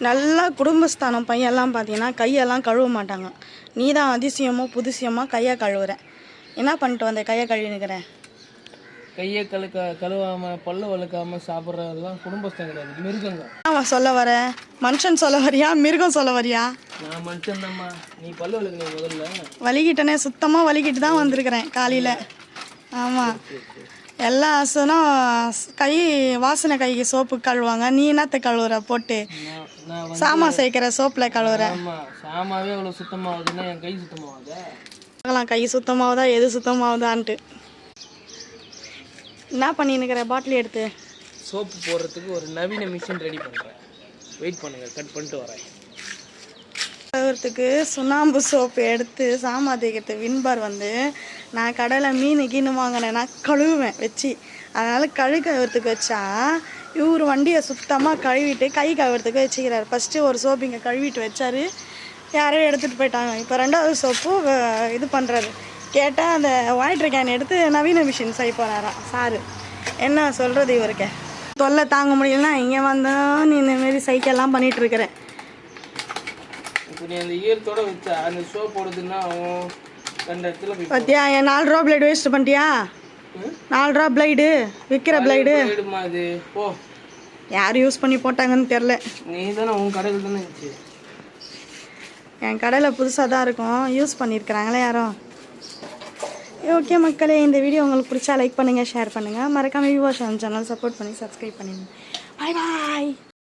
நல்லா குடும்பஸ்தானம் பையெல்லாம் பார்த்தீங்கன்னா கையெல்லாம் கழுவ மாட்டாங்க. நீ தான் அதிசயமோ புதிசியமாக கையை கழுவுற. என்ன பண்ணிட்டு வந்த கையை கழுவினுக்கிறேன்? கையை கழுவாமல் பல்லு வளர்க்காமல் சாப்பிட்றதெல்லாம் குடும்பஸ்தான் கிடையாது, மிருகங்க. ஆமாம் சொல்ல வர மனுஷன் சொல்ல வரியா மிருகம் சொல்ல வரியா? நான் மனுஷன் தான்மா. நீ பல்லு வளர்க்கணும் முதல்ல. வலிக்கிட்டனே, சுத்தமாக வலிக்கிட்டு தான் வந்திருக்கிறேன் காலையில். ஆமாம், எல்லா அசனும் கை வாசனை கைக்கு சோப்பு கழுவாங்க. நீ என்னத்தை கழுவுற போட்டு சாமா சேர்க்கிற சோப்பில் கழுவுற. சாமாவே அவ்வளோ சுத்தமாகுதுன்னா என் கை சுத்தமாகுதா? கை சுத்தமாகுதா எது சுத்தமாகுதான்ட்டு என்ன பண்ணின்னுக்கிற? பாட்டில் எடுத்து சோப்பு போடுறதுக்கு ஒரு நவீன மிஷின் ரெடி பண்ணுறேன். வெயிட் பண்ணுங்கள், கட் பண்ணிட்டு வரேன். கழுவுறதுக்கு சுண்ணாம்பு சோப்பு எடுத்து சாமா தேய்க்கிறது வின்பார் வந்து நான் கடையில் மீன் வாங்கினேன். நான் கழுவுவேன் வச்சு, அதனால் கழுவுறதுக்கு வச்சா இவர் வண்டியை சுத்தமாக கழுவிட்டு கை கழுவுறதுக்கு வச்சுக்கிறார். ஃபஸ்ட்டு ஒரு சோப்பு இங்கே கழுவிட்டு வச்சார், யாரோ எடுத்துகிட்டு போயிட்டாங்க. இப்போ ரெண்டாவது சோப்பு இது பண்ணுறாரு. கேட்டால் அந்த வாட்டர் கேன் எடுத்து நவீன மிஷின் செய்ய போகிறாராம் சாரு. என்ன சொல்கிறது இவருக்கு? தொல்லை தாங்க முடியலன்னா இங்கே வந்தோம் நீ இந்தமாரி சைக்கிள்லாம் பண்ணிகிட்ருக்கிறேன். இப்போ நீ அந்த ஈரத்தோட வச்சா அந்த சோப் போடுறதுன்னா ரெண்டு இடத்துல பார்த்தியா? என் 4 ரூபா பிளேடு வேஸ்ட் பண்ணிட்டியா? 4 ரூபா பிளேடு விற்கிற பிளேடு அது ஓ யார் யூஸ் பண்ணி போட்டாங்கன்னு தெரில. நீ தானே உன் கடையில் தானே இருந்துச்சு. என் கடையில் புதுசாக தான் இருக்கும், யூஸ் பண்ணியிருக்கிறாங்களே யாரும். ஓகே மக்களே, இந்த வீடியோ உங்களுக்கு பிடிச்சா லைக் பண்ணுங்கள், ஷேர் பண்ணுங்கள், மறக்காமல் வியூவர்ஸ் சேனல் சப்போர்ட் பண்ணி சப்ஸ்கிரைப் பண்ணிடுங்க. பாய் பாய்.